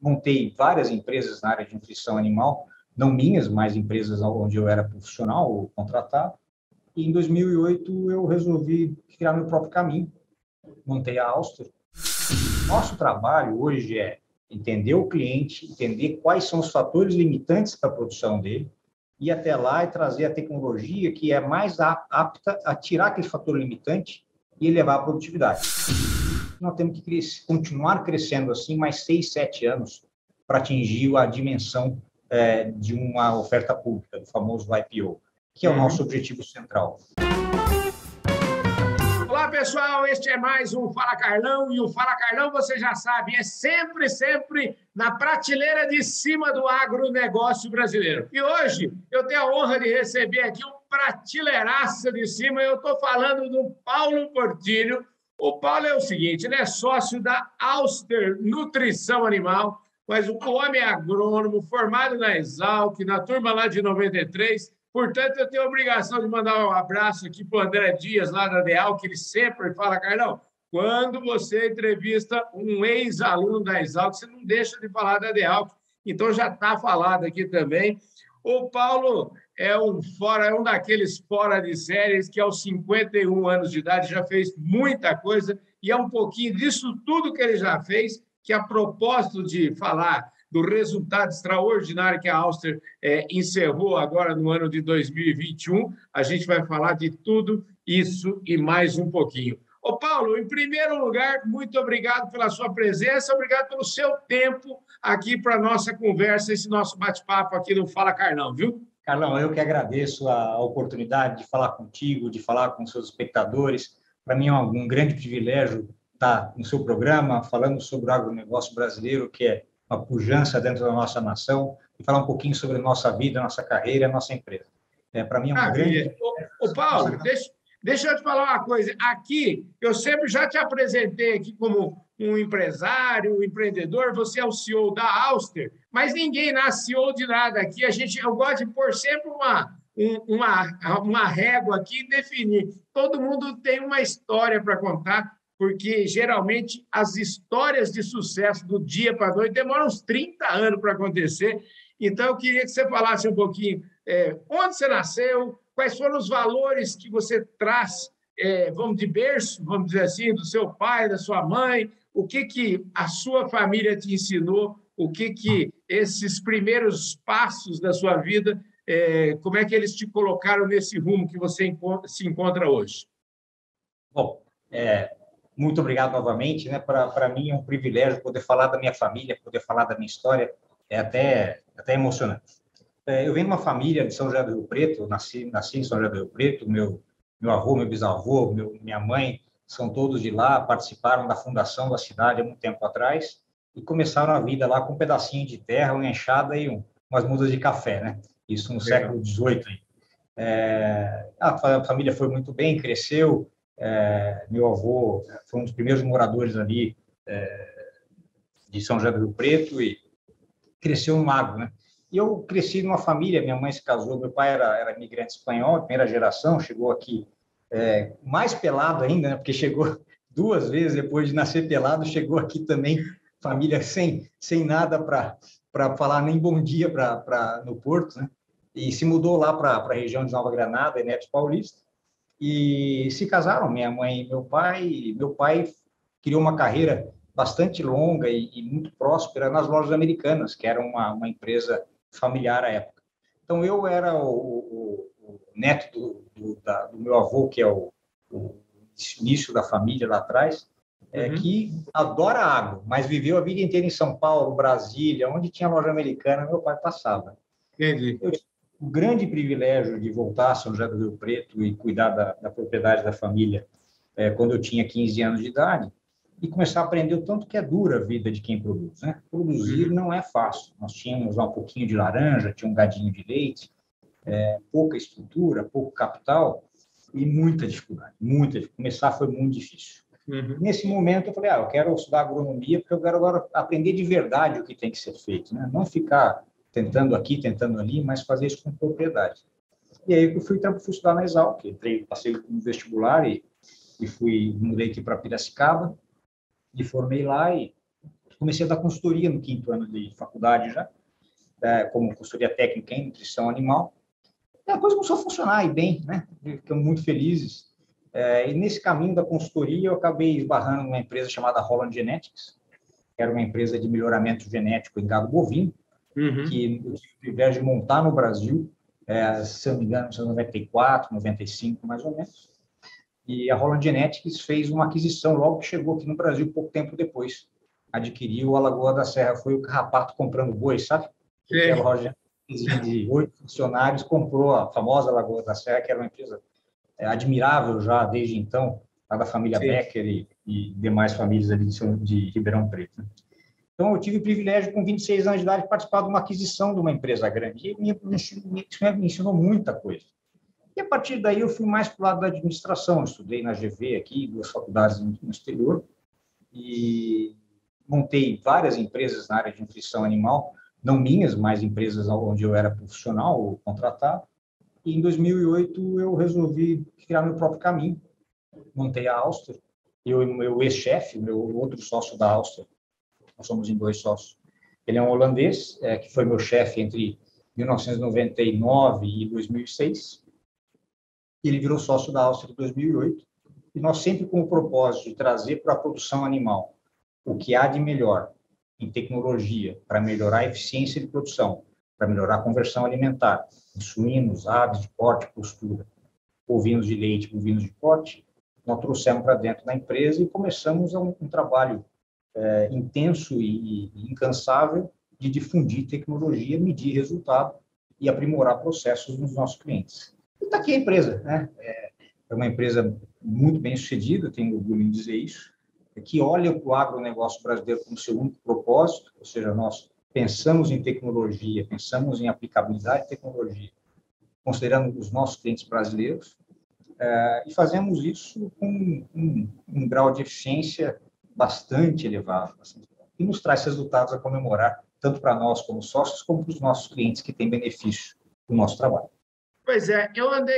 montei várias empresas na área de nutrição animal, não minhas, mas empresas onde eu era profissional ou contratado. E em 2008 eu resolvi criar meu próprio caminho, montei a Auster. Nosso trabalho hoje é entender o cliente, entender quais são os fatores limitantes para a produção dele, ir até lá e trazer a tecnologia que é mais apta a tirar aquele fator limitante e elevar a produtividade. Nós temos que continuar crescendo assim mais 6, 7 anos para atingir a dimensão de uma oferta pública, do famoso IPO, que é o nosso objetivo central. Olá, pessoal, este é mais um Fala Carlão, e o Fala Carlão, você já sabe, é sempre na prateleira de cima do agronegócio brasileiro. E hoje eu tenho a honra de receber aqui um prateleiraço de cima, eu estou falando do Paulo Portillo. O Paulo é o seguinte, ele é sócio da Auster Nutrição Animal, mas o homem é agrônomo, formado na Exalc, na turma lá de 93. Portanto, eu tenho a obrigação de mandar um abraço aqui para o André Dias, lá da DEAL, que ele sempre fala, Carlão, quando você entrevista um ex-aluno da Exalc, você não deixa de falar da DEAL. Então, já está falado aqui também. O Paulo é um daqueles fora de séries que, aos 51 anos de idade, já fez muita coisa, e é um pouquinho disso tudo que ele já fez, que, a propósito de falar do resultado extraordinário que a Auster encerrou agora no ano de 2021, a gente vai falar de tudo isso e mais um pouquinho. Ô Paulo, em primeiro lugar, muito obrigado pela sua presença, obrigado pelo seu tempo aqui para a nossa conversa, esse nosso bate-papo aqui no Fala Carlão, viu? Carlão, eu que agradeço a oportunidade de falar contigo, de falar com seus espectadores. Para mim é um grande privilégio estar no seu programa, falando sobre o agronegócio brasileiro, que é uma pujança dentro da nossa nação, e falar um pouquinho sobre a nossa vida, a nossa carreira, a nossa empresa. Para mim é um grande... Ô Paulo, deixa eu te falar uma coisa. Aqui, eu sempre já te apresentei aqui como um empresário, um empreendedor, você é o CEO da Auster, mas ninguém nasce CEO de nada aqui. Eu gosto de pôr sempre uma régua aqui e definir. Todo mundo tem uma história para contar, porque, geralmente, as histórias de sucesso do dia para a noite demoram uns 30 anos para acontecer. Então, eu queria que você falasse um pouquinho onde você nasceu, quais foram os valores que você traz, vamos de berço, vamos dizer assim, do seu pai, da sua mãe, o que a sua família te ensinou, o que esses primeiros passos da sua vida, como é que eles te colocaram nesse rumo que você se encontra hoje? Bom, muito obrigado novamente, né? Para mim é um privilégio poder falar da minha família, poder falar da minha história, é até emocionante. Eu venho de uma família de São José do Rio Preto, eu nasci em São José do Rio Preto, meu avô, meu bisavô, minha mãe, são todos de lá, participaram da fundação da cidade há muito tempo atrás e começaram a vida lá com um pedacinho de terra, uma enxada e umas mudas de café, né? Isso no século XVIII. A família foi muito bem, cresceu. Meu avô foi um dos primeiros moradores ali de São José do Rio Preto e cresceu no agro, né? E eu cresci numa família, minha mãe se casou, meu pai era imigrante espanhol, primeira geração, chegou aqui mais pelado ainda, né? Porque chegou 2 vezes depois de nascer pelado, chegou aqui também, família sem nada para falar nem bom dia no Porto, né? E se mudou lá para a região de Nova Granada, Neto Paulista, e se casaram, minha mãe e meu pai. Meu pai criou uma carreira bastante longa e muito próspera nas lojas americanas, que era uma empresa familiar à época. Então, eu era o neto do meu avô, que é o início da família lá atrás, que adora agro, mas viveu a vida inteira em São Paulo, Brasília, onde tinha loja americana, meu pai passava. Entendi. Eu tive o grande privilégio de voltar a São José do Rio Preto e cuidar da propriedade da família quando eu tinha 15 anos de idade, e começar a aprender o tanto que é dura a vida de quem produz, né? Produzir não é fácil. Nós tínhamos lá um pouquinho de laranja, tinha um gadinho de leite, pouca estrutura, pouco capital e muita dificuldade. Começar foi muito difícil. Nesse momento, eu falei, eu quero estudar agronomia porque eu quero agora aprender de verdade o que tem que ser feito, né? Não ficar tentando aqui, tentando ali, mas fazer isso com propriedade. E aí eu fui estudar na Exalc, passei no vestibular e mudei aqui para Piracicaba, me formei lá e comecei a dar consultoria no 5º ano de faculdade já, como consultoria técnica em nutrição animal. E a coisa começou a funcionar e bem, né? Ficamos muito felizes. E nesse caminho da consultoria, eu acabei esbarrando numa empresa chamada Holland Genetics, que era uma empresa de melhoramento genético em gado bovino, que eu tive o privilégio de montar no Brasil, se não me engano, em 94, 95, mais ou menos. E a Holland Genetics fez uma aquisição logo que chegou aqui no Brasil, pouco tempo depois. Adquiriu a Lagoa da Serra. Foi o carrapato comprando boi, sabe? Aquela loja de 8 funcionários comprou a famosa Lagoa da Serra, que era uma empresa admirável já desde então, da família Becker e demais famílias ali de Ribeirão Preto. Então, eu tive o privilégio, com 26 anos de idade, de participar de uma aquisição de uma empresa grande. E me ensinou muita coisa. E, a partir daí, eu fui mais para o lado da administração. Eu estudei na GV aqui, 2 faculdades no exterior, e montei várias empresas na área de nutrição animal, não minhas, mas empresas onde eu era profissional ou contratado. E, em 2008, eu resolvi criar meu próprio caminho. Montei a Auster. Eu e meu ex-chefe, meu outro sócio da Auster, nós somos em 2 sócios. Ele é um holandês, que foi meu chefe entre 1999 e 2006. Ele virou sócio da Auster em 2008. E nós sempre com o propósito de trazer para a produção animal o que há de melhor em tecnologia para melhorar a eficiência de produção, para melhorar a conversão alimentar, em suínos, aves de corte, postura, bovinos de leite, bovinos de corte. Nós trouxemos para dentro da empresa e começamos um trabalho intenso e incansável de difundir tecnologia, medir resultado e aprimorar processos nos nossos clientes. E está aqui a empresa, né? É uma empresa muito bem sucedida, tenho orgulho em dizer isso, que olha para o agronegócio brasileiro como seu único propósito, ou seja, nós pensamos em tecnologia, pensamos em aplicabilidade de tecnologia, considerando os nossos clientes brasileiros, e fazemos isso com um grau de eficiência bastante elevado, e nos traz resultados a comemorar, tanto para nós como sócios, como para os nossos clientes que têm benefício do nosso trabalho. Pois é,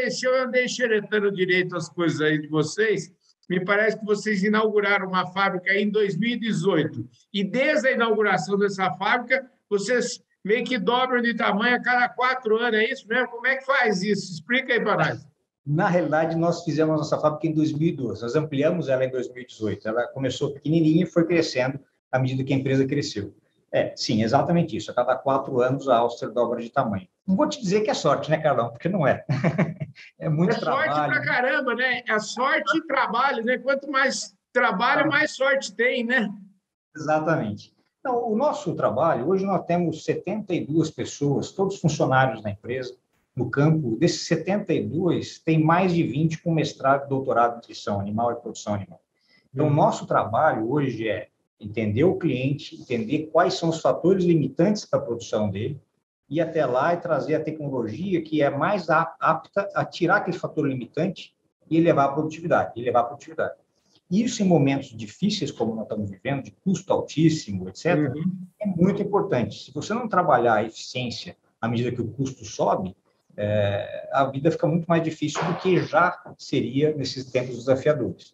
se eu andei xeretando direito as coisas aí de vocês, me parece que vocês inauguraram uma fábrica em 2018, e desde a inauguração dessa fábrica, vocês meio que dobram de tamanho a cada 4 anos, é isso mesmo? Como é que faz isso? Explica aí para nós. Na realidade, nós fizemos a nossa fábrica em 2012, nós ampliamos ela em 2018. Ela começou pequenininha e foi crescendo à medida que a empresa cresceu. Sim, exatamente isso. A cada 4 anos, a Auster dobra de tamanho. Não vou te dizer que é sorte, né, Carlão? Porque não é. É muito trabalho. É sorte pra caramba, né? É sorte e trabalho, né? Quanto mais trabalho, mais sorte tem, né? Exatamente. Então, o nosso trabalho, hoje nós temos 72 pessoas, todos funcionários da empresa. No campo, desses 72, tem mais de 20 com mestrado e doutorado em nutrição animal e produção animal. Então, o nosso trabalho hoje é entender o cliente, entender quais são os fatores limitantes para a produção dele, ir até lá e trazer a tecnologia que é mais apta a tirar aquele fator limitante e elevar a produtividade, Isso, em momentos difíceis, como nós estamos vivendo, de custo altíssimo, etc., é muito importante. Se você não trabalhar a eficiência à medida que o custo sobe, a vida fica muito mais difícil do que já seria nesses tempos desafiadores.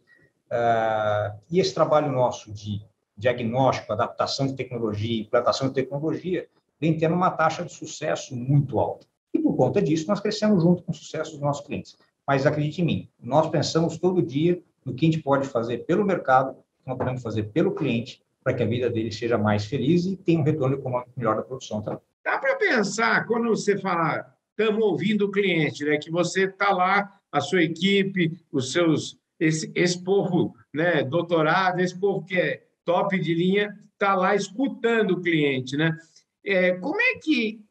E esse trabalho nosso de diagnóstico, adaptação de tecnologia, implantação de tecnologia, vem tendo uma taxa de sucesso muito alta. E, por conta disso, nós crescemos junto com o sucesso dos nossos clientes. Mas, acredite em mim, nós pensamos todo dia no que a gente pode fazer pelo mercado, o que nós podemos fazer pelo cliente, para que a vida dele seja mais feliz e tenha um retorno econômico melhor da produção. Dá para pensar, quando você fala, estamos ouvindo o cliente, né, que você está lá, a sua equipe, os seus, esse povo, né, doutorado, esse povo que é top de linha, está lá escutando o cliente, né?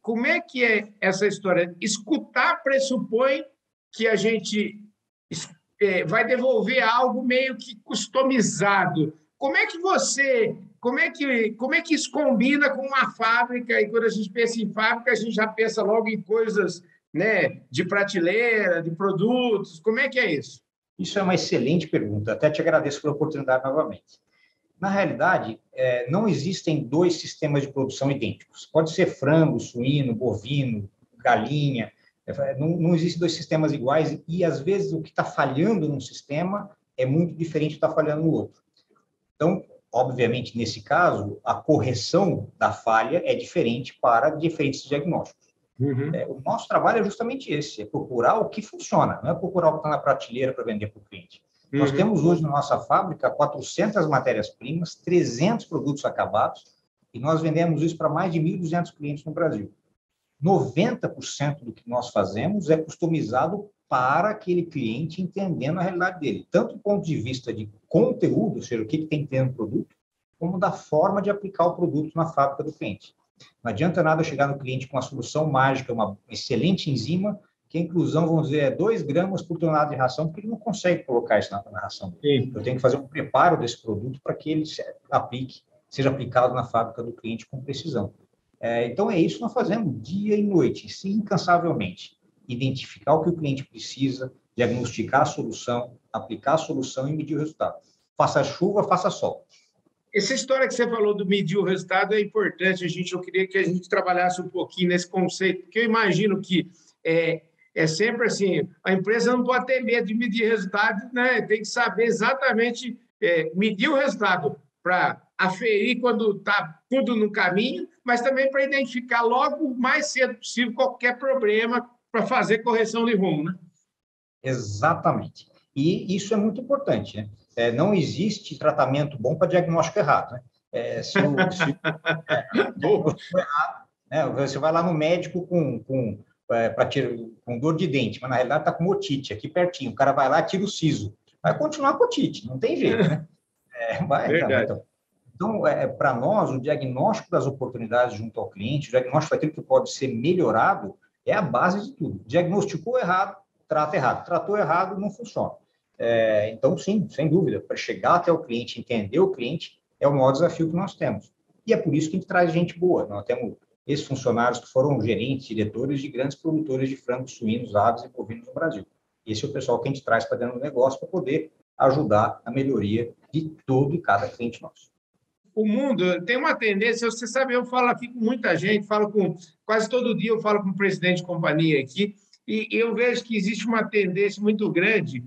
Como é que é essa história? Escutar pressupõe que a gente vai devolver algo meio que customizado. Como é que isso combina com uma fábrica? E quando a gente pensa em fábrica, a gente já pensa logo em coisas, né, de prateleira, de produtos. Como é que é isso? Isso é uma excelente pergunta. Até te agradeço pela oportunidade novamente. Na realidade, não existem 2 sistemas de produção idênticos. Pode ser frango, suíno, bovino, galinha. Não existem 2 sistemas iguais e, às vezes, o que está falhando num sistema é muito diferente do que está falhando no outro. Então, Obviamente, nesse caso, a correção da falha é diferente para diferentes diagnósticos. O nosso trabalho é justamente esse, é procurar o que funciona, não é procurar o que está na prateleira para vender para o cliente. Nós temos hoje na nossa fábrica 400 matérias-primas, 300 produtos acabados, e nós vendemos isso para mais de 1.200 clientes no Brasil. 90% do que nós fazemos é customizado para aquele cliente, entendendo a realidade dele, tanto do ponto de vista de conteúdo, ou seja, o que tem que ter no produto, como da forma de aplicar o produto na fábrica do cliente. Não adianta nada eu chegar no cliente com uma solução mágica, uma excelente enzima, que a inclusão, vamos dizer, é 2 gramas por tonelada de ração, porque ele não consegue colocar isso na ração dele. Eu tenho que fazer um preparo desse produto para que ele seja aplicado na fábrica do cliente com precisão. Então, é isso que nós fazemos dia e noite, incansavelmente. Identificar o que o cliente precisa, diagnosticar a solução, aplicar a solução e medir o resultado. Faça chuva, faça sol. Essa história que você falou do medir o resultado é importante. Eu queria que a gente trabalhasse um pouquinho nesse conceito, porque eu imagino que é sempre assim, a empresa não pode ter medo de medir resultado, né? Tem que saber exatamente medir o resultado para aferir quando está tudo no caminho, mas também para identificar logo o mais cedo possível qualquer problema para fazer correção de rumo, né? Exatamente. E isso é muito importante, né? Não existe tratamento bom para diagnóstico errado, né? Se o diagnóstico errado, né? Você vai lá no médico com dor de dente, mas na realidade está com otite, aqui pertinho. O cara vai lá, tira o siso. Vai continuar com otite, não tem jeito, né? Então, para nós, o diagnóstico das oportunidades junto ao cliente, o diagnóstico daquilo que pode ser melhorado, é a base de tudo. Diagnosticou errado, trata errado. Tratou errado, não funciona. Então, sim, sem dúvida, para chegar até o cliente, entender o cliente, é o maior desafio que nós temos. E é por isso que a gente traz gente boa. Nós temos esses funcionários que foram gerentes, diretores de grandes produtores de frangos, suínos, aves e bovinos no Brasil. Esse é o pessoal que a gente traz para dentro do negócio para poder ajudar a melhoria de todo e cada cliente nosso. O mundo tem uma tendência, você sabe, eu falo aqui com muita gente, quase todo dia eu falo com o presidente de companhia aqui, e eu vejo que existe uma tendência muito grande.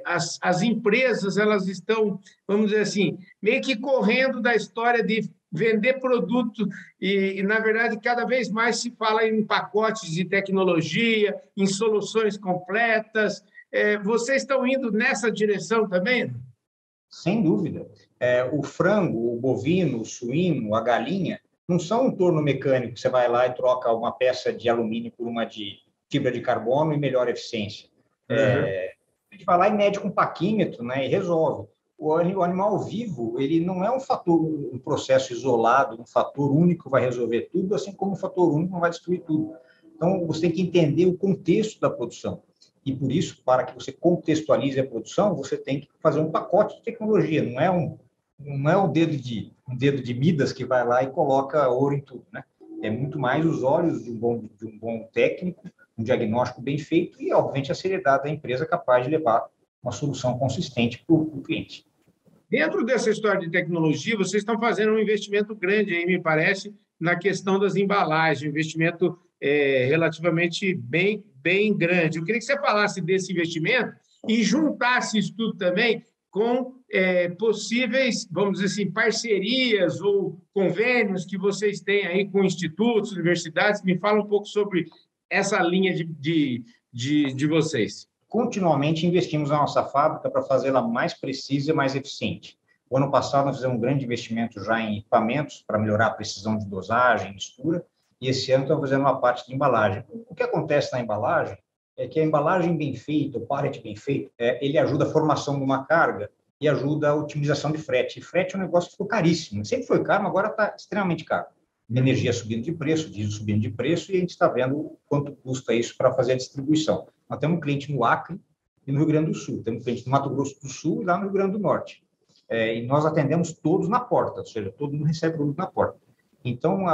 As empresas, elas estão, vamos dizer assim, meio que correndo da história de vender produto e, na verdade, cada vez mais se fala em pacotes de tecnologia, em soluções completas. Vocês estão indo nessa direção também? Sem dúvida. O frango, o bovino, o suíno, a galinha, não são um torno mecânico que você vai lá e troca uma peça de alumínio por uma de fibra de carbono e melhora a eficiência. A gente vai lá e mede com um paquímetro, né, e resolve. O animal vivo, ele não é um processo isolado, um fator único vai resolver tudo, assim como um fator único não vai destruir tudo. Então, você tem que entender o contexto da produção. E, por isso, para que você contextualize a produção, você tem que fazer um pacote de tecnologia. Não é um dedo de Midas que vai lá e coloca ouro em tudo, né? É muito mais os olhos de um bom técnico, um diagnóstico bem feito e, obviamente, a seriedade da empresa capaz de levar uma solução consistente para o cliente. Dentro dessa história de tecnologia, vocês estão fazendo um investimento grande, aí, me parece, na questão das embalagens, um investimento relativamente bem grande. Eu queria que você falasse desse investimento e juntasse isso tudo também com possíveis, vamos dizer assim, parcerias ou convênios que vocês têm aí com institutos, universidades. Me fala um pouco sobre essa linha de vocês. Continuamente investimos na nossa fábrica para fazê-la mais precisa e mais eficiente. O ano passado, nós fizemos um grande investimento já em equipamentos para melhorar a precisão de dosagem, mistura, e esse ano estamos fazendo uma parte de embalagem. O que acontece na embalagem é que a embalagem bem feita, o pallet bem feito, ele ajuda a formação de uma carga e ajuda a otimização de frete. E frete é um negócio que ficou caríssimo. Sempre foi caro, mas agora está extremamente caro. Energia subindo de preço, diesel subindo de preço, e a gente está vendo quanto custa isso para fazer a distribuição. Nós temos um cliente no Acre e no Rio Grande do Sul, temos um cliente no Mato Grosso do Sul e lá no Rio Grande do Norte. E nós atendemos todos na porta, ou seja, todo mundo recebe produto na porta. Então,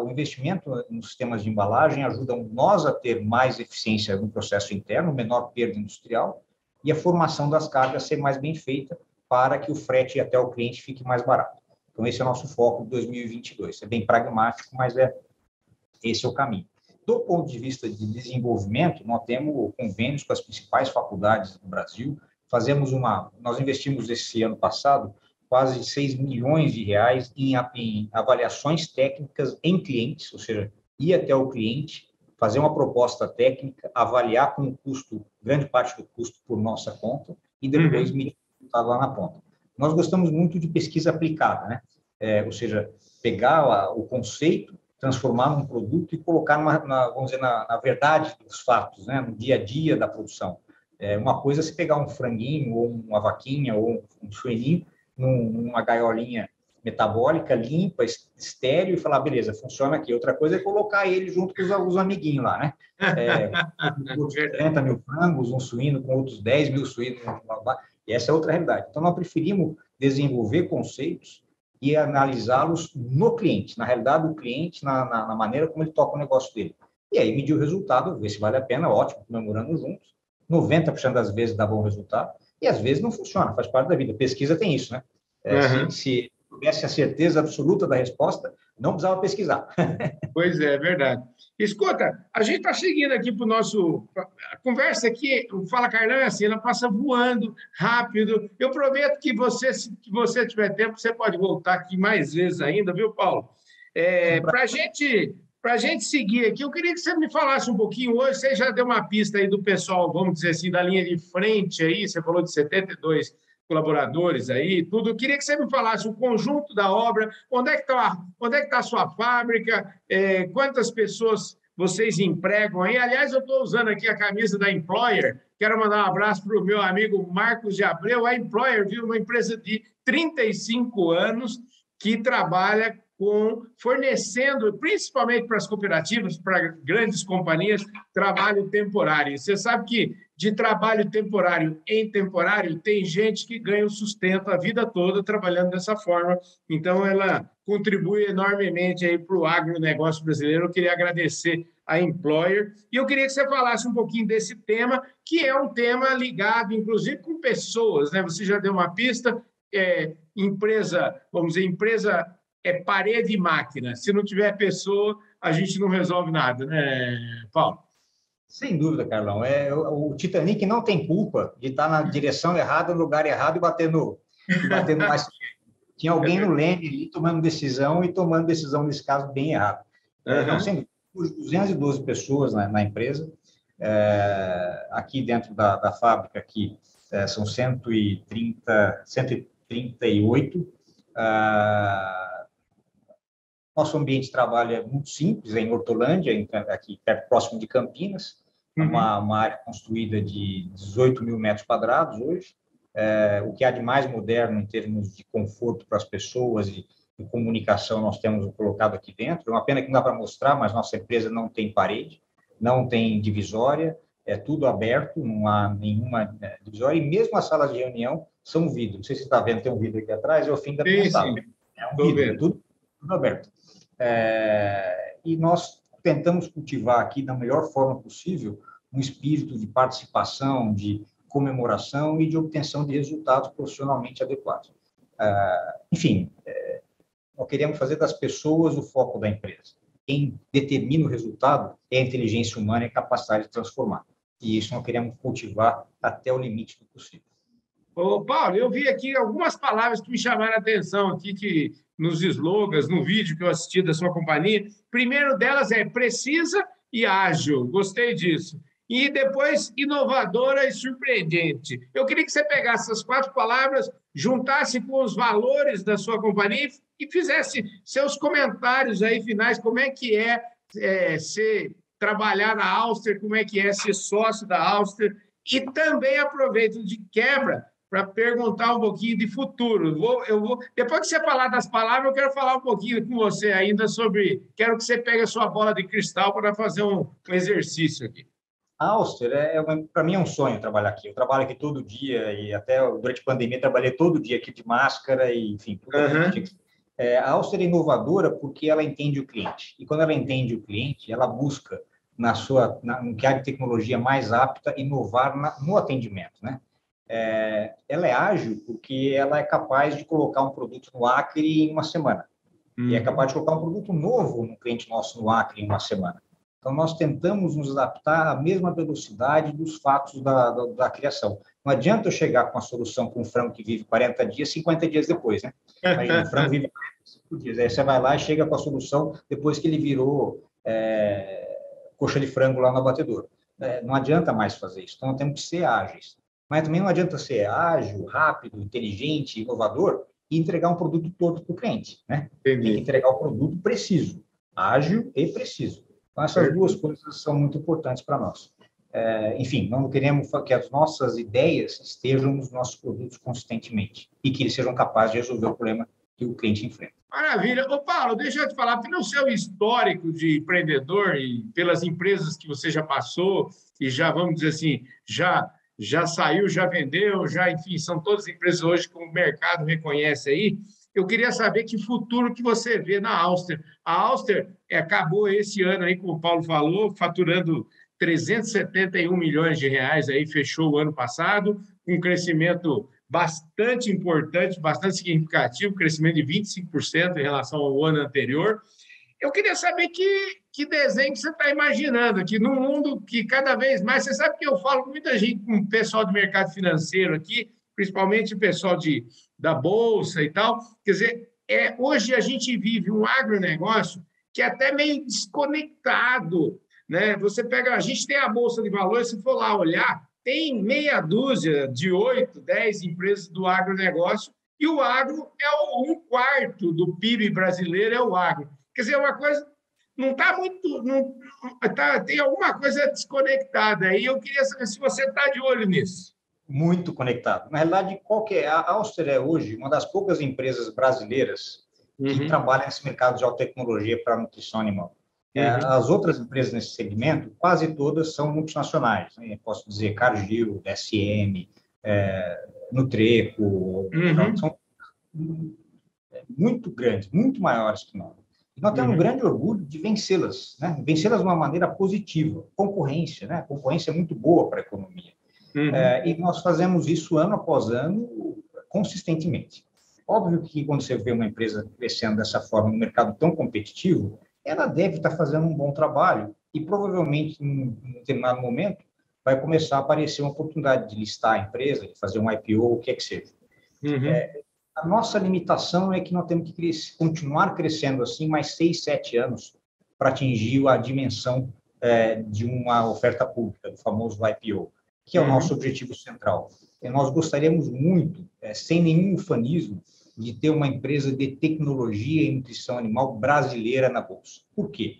o investimento nos sistemas de embalagem ajuda nós a ter mais eficiência no processo interno, menor perda industrial, e a formação das cargas ser mais bem feita para que o frete até o cliente fique mais barato. Então, esse é o nosso foco de 2022. É bem pragmático, mas esse é o caminho. Do ponto de vista de desenvolvimento, nós temos convênios com as principais faculdades do Brasil. Nós investimos esse ano passado quase 6 milhões de reais em avaliações técnicas em clientes, ou seja, ir até o cliente, fazer uma proposta técnica, avaliar com o custo, grande parte do custo por nossa conta, e depois medir o resultado lá na ponta. Nós gostamos muito de pesquisa aplicada, né? Ou seja, pegar o conceito, transformar num produto e colocar, vamos dizer, na verdade dos fatos, né? No dia a dia da produção. Uma coisa é se pegar um franguinho, ou uma vaquinha, ou um suíninho, numa gaiolinha metabólica, limpa, estéreo, e falar, beleza, funciona aqui. Outra coisa é colocar ele junto com os amiguinhos lá, né? 30 mil frangos, um suíno com outros 10 mil suínos, e essa é outra realidade. Então, nós preferimos desenvolver conceitos e analisá-los no cliente, na realidade do cliente, na maneira como ele toca o negócio dele. E aí, medir o resultado, ver se vale a pena, ótimo, comemorando juntos. 90% das vezes dá bom resultado, e às vezes não funciona, faz parte da vida. Pesquisa tem isso, né? Se tivesse a certeza absoluta da resposta, não precisava pesquisar. Pois é, verdade. Escuta, a gente está seguindo aqui para o nosso... A conversa aqui, o Fala Carlão é assim, ela passa voando, rápido. Eu prometo que se você tiver tempo, você pode voltar aqui mais vezes ainda, viu, Paulo? Para a gente seguir aqui, eu queria que você me falasse um pouquinho hoje, você já deu uma pista aí do pessoal, vamos dizer assim, da linha de frente aí, você falou de 72 colaboradores aí, tudo. Eu queria que você me falasse o conjunto da obra, onde é que está a sua fábrica, quantas pessoas vocês empregam aí. Aliás, eu estou usando aqui a camisa da Employer, quero mandar um abraço para o meu amigo Marcos de Abreu. A Employer, viu, uma empresa de 35 anos que trabalha fornecendo, principalmente para as cooperativas, para grandes companhias, trabalho temporário. Você sabe que de trabalho temporário em temporário tem gente que ganha o sustento a vida toda trabalhando dessa forma. Então, ela contribui enormemente aí para o agronegócio brasileiro. Eu queria agradecer a Employer. E eu queria que você falasse um pouquinho desse tema, que é um tema ligado, inclusive, com pessoas, né? Você já deu uma pista, empresa, vamos dizer, empresa parede e máquina. Se não tiver pessoa, a gente não resolve nada, né, Paulo? Sem dúvida, Carlão. O Titanic não tem culpa de estar na direção errada, no lugar errado e batendo mais. Tinha alguém no leme ali tomando decisão nesse caso, bem errado. Não, sendo 212 pessoas na empresa, aqui dentro da fábrica, aqui, são 138. Nosso ambiente de trabalho é muito simples, é em Hortolândia, aqui perto, próximo de Campinas, uma área construída de 18 mil metros quadrados hoje, o que há de mais moderno em termos de conforto para as pessoas e comunicação nós temos colocado aqui dentro. É uma pena que não dá para mostrar, mas nossa empresa não tem parede, não tem divisória, é tudo aberto, não há nenhuma divisória, e mesmo as salas de reunião são vidro. Não sei se você está vendo, tem um vidro aqui atrás, é o fim da minha sala. É um vidro, tudo aberto. E nós tentamos cultivar aqui da melhor forma possível um espírito de participação, de comemoração e de obtenção de resultados profissionalmente adequados. Enfim, nós queremos fazer das pessoas o foco da empresa. Quem determina o resultado é a inteligência humana e a capacidade de transformar. E isso nós queremos cultivar até o limite do possível. Ô, Paulo, eu vi aqui algumas palavras que me chamaram a atenção aqui, que nos slogans, no vídeo que eu assisti da sua companhia. Primeiro delas é precisa e ágil. Gostei disso. E depois, inovadora e surpreendente. Eu queria que você pegasse essas 4 palavras, juntasse com os valores da sua companhia e fizesse seus comentários aí finais, como é que trabalhar na Auster, como é que é ser sócio da Auster. E também aproveito de quebra para perguntar um pouquinho de futuro. Depois que você falar das palavras, eu quero falar um pouquinho com você ainda sobre... Quero que você pegue a sua bola de cristal para fazer um exercício aqui. A Auster, para mim, é um sonho trabalhar aqui. Eu trabalho aqui todo dia e até durante a pandemia trabalhei todo dia aqui de máscara e, enfim. A Auster é inovadora porque ela entende o cliente. E quando ela entende o cliente, ela busca, no que há de tecnologia mais apta, inovar no atendimento, né? Ela é ágil porque ela é capaz de colocar um produto no Acre em uma semana. E é capaz de colocar um produto novo no cliente nosso no Acre em uma semana. Então, nós tentamos nos adaptar à mesma velocidade dos fatos da criação. Não adianta eu chegar com a solução para um frango que vive 40 dias, 50 dias depois, né? Imagina, o frango vive 45 dias. Aí você vai lá e chega com a solução depois que ele virou coxa de frango lá no abatedor. Não adianta mais fazer isso. Então, nós temos que ser ágeis. Mas também não adianta ser ágil, rápido, inteligente, inovador e entregar um produto todo para o cliente, né? Tem que entregar o produto preciso, ágil e preciso. Então, essas duas coisas são muito importantes para nós. Enfim, não queremos que as nossas ideias estejam nos nossos produtos consistentemente e que eles sejam capazes de resolver o problema que o cliente enfrenta. Maravilha. Ô, Paulo, deixa eu te falar, pelo seu histórico de empreendedor e pelas empresas que você já passou e já, vamos dizer assim, já saiu, já vendeu, enfim, são todas empresas hoje que o mercado reconhece aí. Eu queria saber que futuro que você vê na Auster. A Auster acabou esse ano aí, como o Paulo falou, faturando 371 milhões de reais aí, fechou o ano passado, com um crescimento bastante importante, bastante significativo, crescimento de 25% em relação ao ano anterior. Eu queria saber que desenho que você está imaginando, que num mundo que cada vez mais... Você sabe que eu falo com muita gente, com o pessoal do mercado financeiro aqui, principalmente o pessoal da Bolsa e tal. Quer dizer, hoje a gente vive um agronegócio que é até meio desconectado, né? A gente tem a Bolsa de Valores, se for lá olhar, tem meia dúzia de 8, 10 empresas do agronegócio, e o agro é 1/4 do PIB brasileiro, é o agro. Quer dizer, uma coisa não está muito... tem alguma coisa desconectada aí. Eu queria saber se você está de olho nisso. Muito conectado. Na realidade, a Auster é hoje uma das poucas empresas brasileiras que trabalham nesse mercado de alta tecnologia para a nutrição animal. As outras empresas nesse segmento, quase todas são multinacionais, né? Posso dizer Cargill, SM, Nutreco, são muito grandes, muito maiores que nós. E nós temos um grande orgulho de vencê-las, né? Vencê-las de uma maneira positiva. Concorrência, né? Concorrência é muito boa para a economia. E nós fazemos isso ano após ano, consistentemente. Óbvio que quando você vê uma empresa crescendo dessa forma no mercado tão competitivo, ela deve estar fazendo um bom trabalho e provavelmente, em um determinado momento, vai começar a aparecer uma oportunidade de listar a empresa, de fazer um IPO, o que é que seja. A nossa limitação é que nós temos que continuar crescendo assim mais 6, 7 anos para atingir a dimensão de uma oferta pública, do famoso IPO, que é o nosso objetivo central. E nós gostaríamos muito, sem nenhum ufanismo, de ter uma empresa de tecnologia e nutrição animal brasileira na Bolsa. Por quê?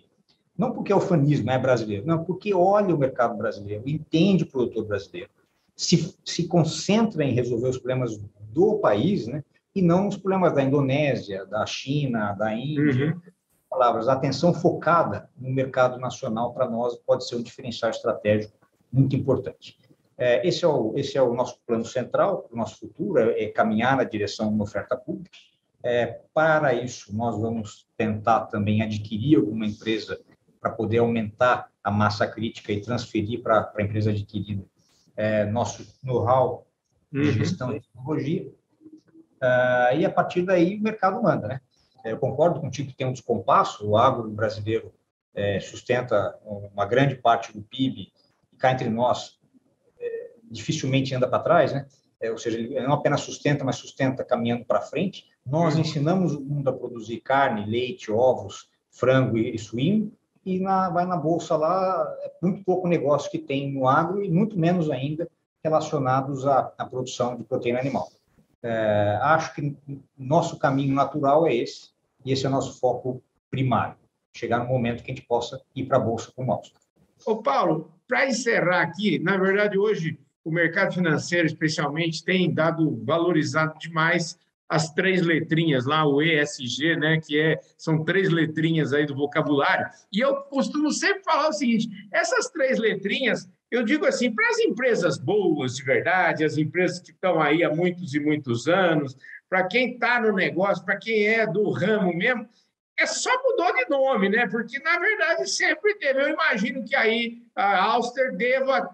Não porque o ufanismo é brasileiro, não, porque olha o mercado brasileiro, entende o produtor brasileiro, se concentra em resolver os problemas do país, né, e não os problemas da Indonésia, da China, da Índia. Palavras, a atenção focada no mercado nacional, para nós, pode ser um diferencial estratégico muito importante. Esse é o nosso plano central, o nosso futuro é caminhar na direção de uma oferta pública. Para isso, nós vamos tentar também adquirir alguma empresa para poder aumentar a massa crítica e transferir para a empresa adquirida nosso know-how de gestão e tecnologia. E a partir daí o mercado manda, né? Eu concordo contigo que tem um descompasso, o agro brasileiro sustenta uma grande parte do PIB, e cá entre nós, dificilmente anda para trás, né? Ou seja, ele não apenas sustenta, mas sustenta caminhando para frente. Nós ensinamos o mundo a produzir carne, leite, ovos, frango e suíno, e vai na bolsa lá, é muito pouco negócio que tem no agro e muito menos ainda relacionados à produção de proteína animal. Acho que nosso caminho natural é esse, e esse é o nosso foco primário, chegar no momento que a gente possa ir para a bolsa com o Auster. Ô, Paulo, para encerrar aqui, na verdade, hoje o mercado financeiro, especialmente, tem valorizado demais as 3 letrinhas lá, o ESG, né, são 3 letrinhas aí do vocabulário. E eu costumo sempre falar o seguinte, essas 3 letrinhas, eu digo assim, para as empresas boas de verdade, as empresas que estão aí há muitos e muitos anos, para quem está no negócio, para quem é do ramo mesmo, só mudou de nome, né? Porque, na verdade, sempre teve. Eu imagino que aí a Auster deva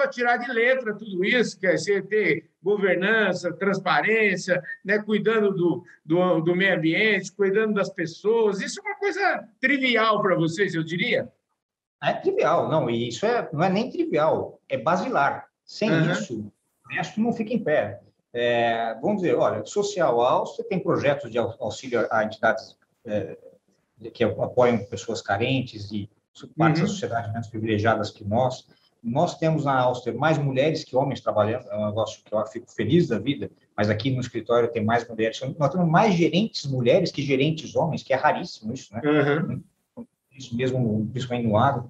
tirar de letra tudo isso, que é você ter governança, transparência, né? Cuidando do meio ambiente, cuidando das pessoas. Isso é uma coisa trivial para vocês, eu diria? É trivial, não, e isso não é nem trivial, é basilar. Sem isso, o resto não fica em pé. Vamos dizer, olha, Social Áustria tem projetos de auxílio a entidades que apoiam pessoas carentes e partes da sociedade menos privilegiadas que nós. Nós temos na Áustria mais mulheres que homens trabalhando, é um negócio que eu fico feliz da vida, mas aqui no escritório tem mais mulheres. Nós temos mais gerentes mulheres que gerentes homens, que é raríssimo isso, né? Isso mesmo, principalmente no agro.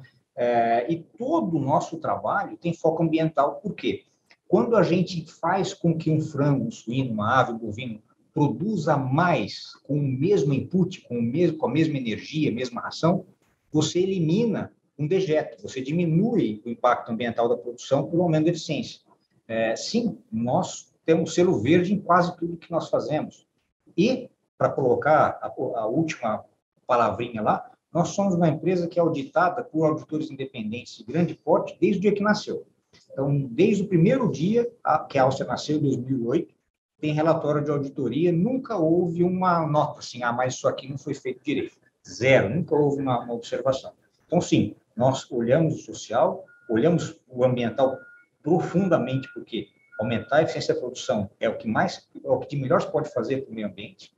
E todo o nosso trabalho tem foco ambiental. Por quê? Quando a gente faz com que um frango, um suíno, uma ave, um bovino produza mais com o mesmo input, com a mesma energia, a mesma ração, você elimina um dejeto, você diminui o impacto ambiental da produção por um aumento da eficiência. Sim, nós temos selo verde em quase tudo que nós fazemos. E, para colocar a última palavrinha lá, nós somos uma empresa que é auditada por auditores independentes de grande porte desde o dia que nasceu. Então, desde o primeiro dia que a Áustria nasceu, em 2008, tem relatório de auditoria, nunca houve uma nota assim, mas isso aqui não foi feito direito. Zero, nunca houve uma observação. Então, sim, nós olhamos o social, olhamos o ambiental profundamente, porque aumentar a eficiência da produção é o que de melhor se pode fazer para o meio ambiente,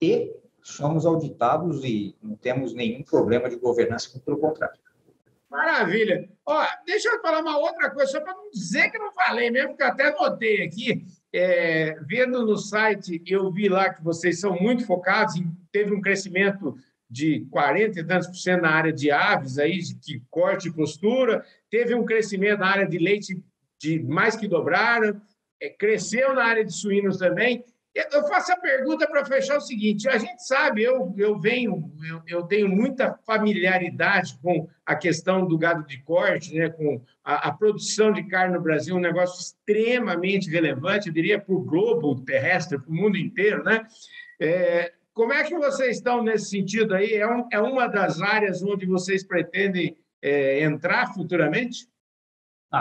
e somos auditados e não temos nenhum problema de governança, pelo contrário. Maravilha. Deixa eu falar uma outra coisa, só para não dizer que não falei mesmo, porque eu até anotei aqui. Vendo no site, eu vi lá que vocês são muito focados, teve um crescimento de 40 e tantos por cento na área de aves, aí, de corte e postura, teve um crescimento na área de leite de mais que dobraram, cresceu na área de suínos também. Eu faço a pergunta para fechar o seguinte: a gente sabe, eu tenho muita familiaridade com a questão do gado de corte, né, com a produção de carne no Brasil, um negócio extremamente relevante, eu diria, para o globo terrestre, para o mundo inteiro, né? Como é que vocês estão nesse sentido aí? É uma das áreas onde vocês pretendem entrar futuramente?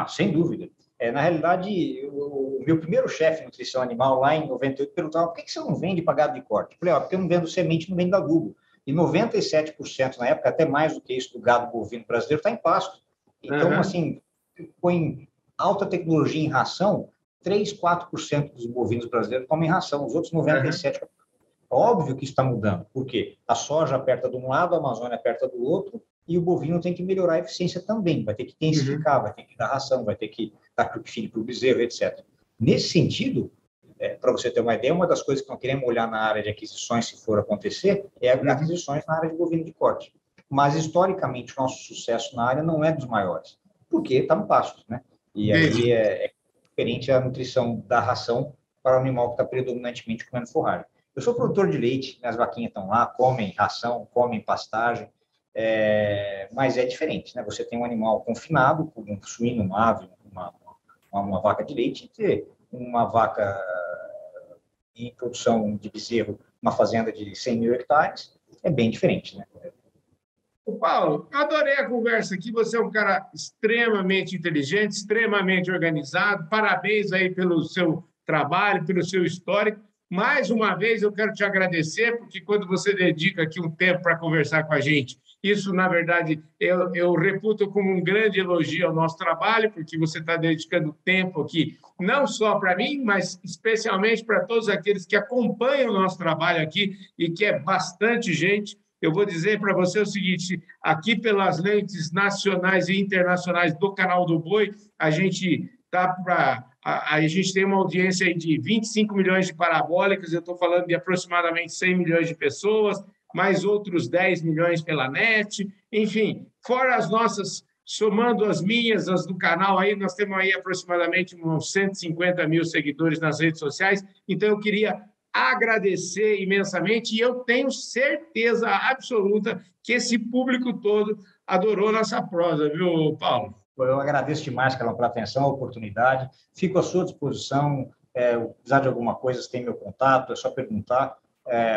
Sem dúvida. Na realidade, o meu primeiro chefe de nutrição animal, lá em 98, perguntava: por que você não vende para gado de corte? Eu falei: porque eu não vendo semente, não vendo adubo. E 97%, na época, até mais do que isso, do gado bovino brasileiro está em pasto. Então, assim, põe alta tecnologia em ração, 3, 4% dos bovinos brasileiros comem ração, os outros 97%. Óbvio que isso está mudando. Por quê? A soja aperta de um lado, a Amazônia aperta do outro, e o bovino tem que melhorar a eficiência também, vai ter que intensificar, vai ter que dar ração, vai ter que dar creep para o bezerro, etc. Nesse sentido, para você ter uma ideia, uma das coisas que nós queremos olhar na área de aquisições, se for acontecer, é aquisições na área de bovino de corte. Mas, historicamente, o nosso sucesso na área não é dos maiores, porque está no pasto, né? E aí é diferente a nutrição da ração para o animal que está predominantemente comendo forragem. Eu sou produtor de leite, minhas vaquinhas estão lá, comem ração, comem pastagem, mas é diferente, né? Você tem um animal confinado, como um suíno, uma ave, uma vaca de leite, e ter uma vaca em produção de bezerro, uma fazenda de 100 mil hectares, é bem diferente, né? Paulo, adorei a conversa aqui. Você é um cara extremamente inteligente, extremamente organizado. Parabéns aí pelo seu trabalho, pelo seu histórico. Mais uma vez, eu quero te agradecer, porque quando você dedica aqui um tempo para conversar com a gente, isso, na verdade, eu reputo como um grande elogio ao nosso trabalho, porque você está dedicando tempo aqui, não só para mim, mas especialmente para todos aqueles que acompanham o nosso trabalho aqui, e que é bastante gente. Eu vou dizer para você o seguinte: aqui pelas lentes nacionais e internacionais do Canal do Boi, a gente tem uma audiência aí de 25 milhões de parabólicas, eu estou falando de aproximadamente 100 milhões de pessoas, mais outros 10 milhões pela net, enfim, fora as nossas, somando as minhas, as do canal, aí nós temos aí aproximadamente uns 150 mil seguidores nas redes sociais. Então, eu queria agradecer imensamente, e eu tenho certeza absoluta que esse público todo adorou nossa prosa, viu, Paulo? Eu agradeço demais pela atenção, a oportunidade, fico à sua disposição, precisar de alguma coisa, você tem meu contato, é só perguntar.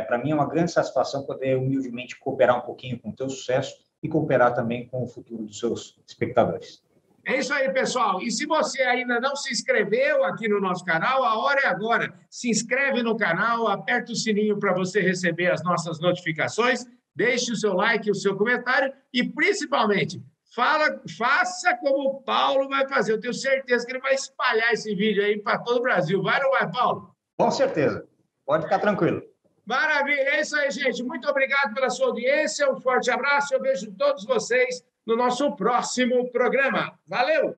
Para mim é uma grande satisfação poder humildemente cooperar um pouquinho com o teu sucesso e cooperar também com o futuro dos seus espectadores. É isso aí, pessoal. E se você ainda não se inscreveu aqui no nosso canal, a hora é agora. Se inscreve no canal, aperta o sininho para você receber as nossas notificações, deixe o seu like, o seu comentário e, principalmente, faça como o Paulo vai fazer. Eu tenho certeza que ele vai espalhar esse vídeo aí para todo o Brasil. Vai ou não vai, Paulo? Com certeza. Pode ficar tranquilo. Maravilha. É isso aí, gente. Muito obrigado pela sua audiência. Um forte abraço. Eu vejo todos vocês no nosso próximo programa. Valeu!